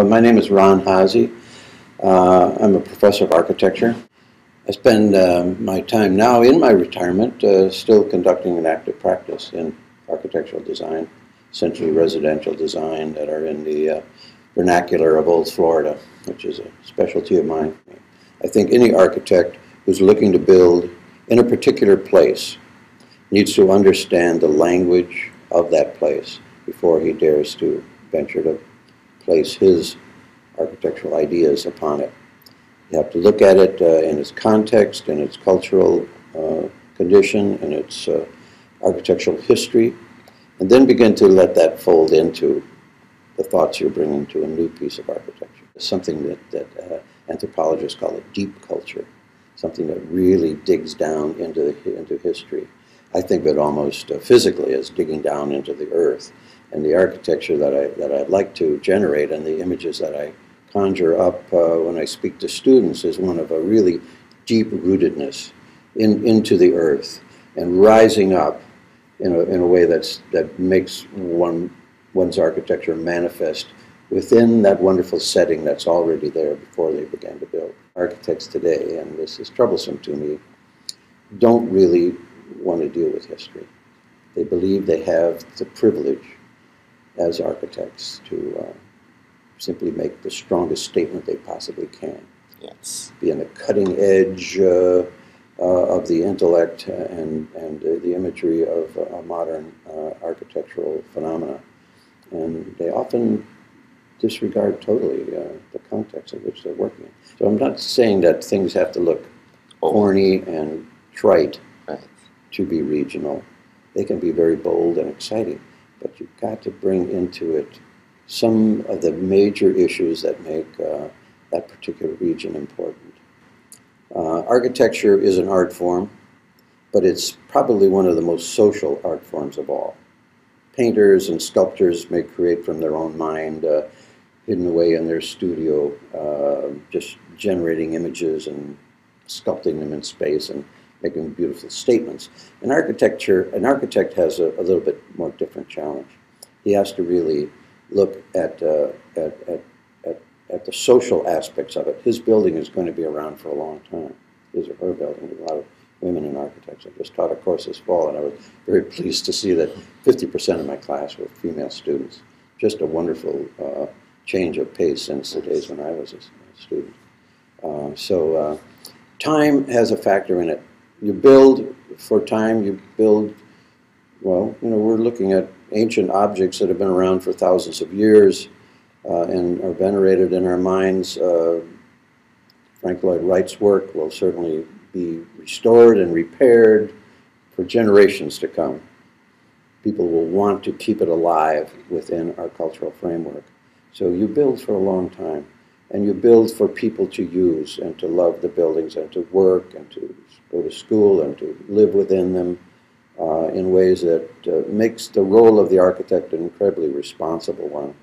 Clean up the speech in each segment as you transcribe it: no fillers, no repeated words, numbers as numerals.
Well, my name is Ron Haase. I'm a professor of architecture. I spend my time now in my retirement still conducting an active practice in architectural design, essentially residential design that are in the vernacular of old Florida, which is a specialty of mine. I think any architect who's looking to build in a particular place needs to understand the language of that place before he dares to venture to place his architectural ideas upon it. You have to look at it in its context, in its cultural condition, in its architectural history, and then begin to let that fold into the thoughts you're bringing to a new piece of architecture. It's something that anthropologists call a deep culture, something that really digs down into history. I think of it almost physically as digging down into the earth. And the architecture that I'd like to generate and the images that I conjure up when I speak to students is one of a really deep rootedness into the earth and rising up in a way that makes one's architecture manifest within that wonderful setting that's already there before they began to build. Architects today, and this is troublesome to me, don't really want to deal with history. They believe they have the privilege as architects to simply make the strongest statement they possibly can. Yes. Be on the cutting edge of the intellect and the imagery of modern architectural phenomena. And they often disregard totally the context in which they're working in. So I'm not saying that things have to look corny and trite to be regional. They can be very bold and exciting. But you've got to bring into it some of the major issues that make that particular region important. Architecture is an art form, but it's probably one of the most social art forms of all. Painters and sculptors may create from their own mind, hidden away in their studio, just generating images and sculpting them in space and making beautiful statements. In architecture, an architect has a little bit more different challenge. He has to really look at the social aspects of it. His building is going to be around for a long time. His or her building. There's a lot of women in architecture. I just taught a course this fall, and I was very pleased to see that 50% of my class were female students. Just a wonderful change of pace since the days when I was a student. Time has a factor in it. You build for time, you build, well, we're looking at ancient objects that have been around for thousands of years and are venerated in our minds. Frank Lloyd Wright's work will certainly be restored and repaired for generations to come. People will want to keep it alive within our cultural framework. So you build for a long time. And you build for people to use and to love the buildings and to work and to go to school and to live within them in ways that makes the role of the architect an incredibly responsible one.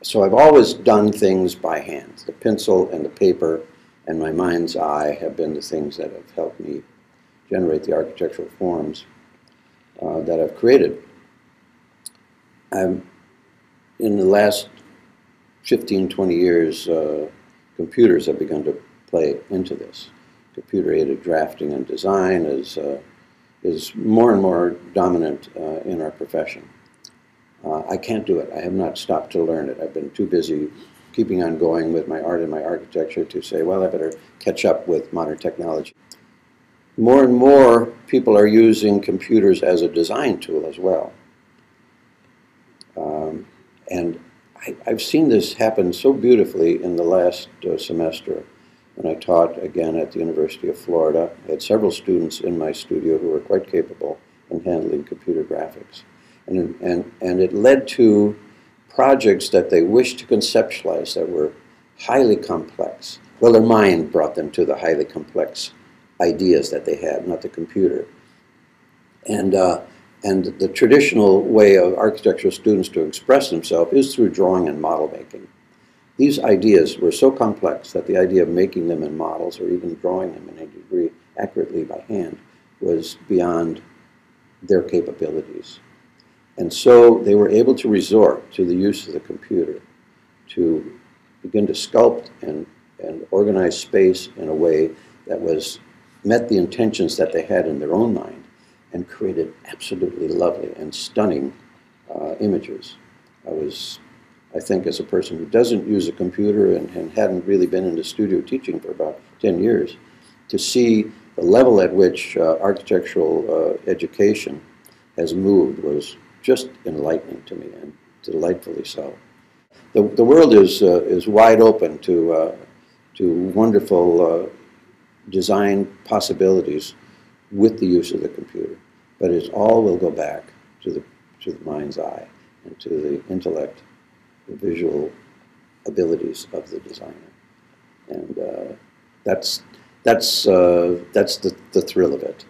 So I've always done things by hand. The pencil and the paper and my mind's eye have been the things that have helped me generate the architectural forms that I've created. In the last 15, 20 years, computers have begun to play into this. Computer-aided drafting and design is more and more dominant in our profession. I can't do it. I have not stopped to learn it. I've been too busy keeping on going with my art and my architecture to say, well, I better catch up with modern technology. More and more people are using computers as a design tool as well. And I've seen this happen so beautifully in the last semester when I taught again at the University of Florida. I had several students in my studio who were quite capable in handling computer graphics. And it led to projects that they wished to conceptualize that were highly complex. Well, their mind brought them to the highly complex ideas that they had, not the computer. And the traditional way of architectural students to express themselves is through drawing and model making. These ideas were so complex that the idea of making them in models or even drawing them in a degree accurately by hand was beyond their capabilities. And so they were able to resort to the use of the computer to begin to sculpt and organize space in a way that met the intentions that they had in their own mind and created absolutely lovely and stunning images. I think as a person who doesn't use a computer and hadn't really been in the studio teaching for about 10 years, to see the level at which architectural education has moved was just enlightening to me, and delightfully so. The world is wide open to wonderful design possibilities with the use of the computer, but it all will go back to the mind's eye and to the intellect, the visual abilities of the designer, and that's the thrill of it.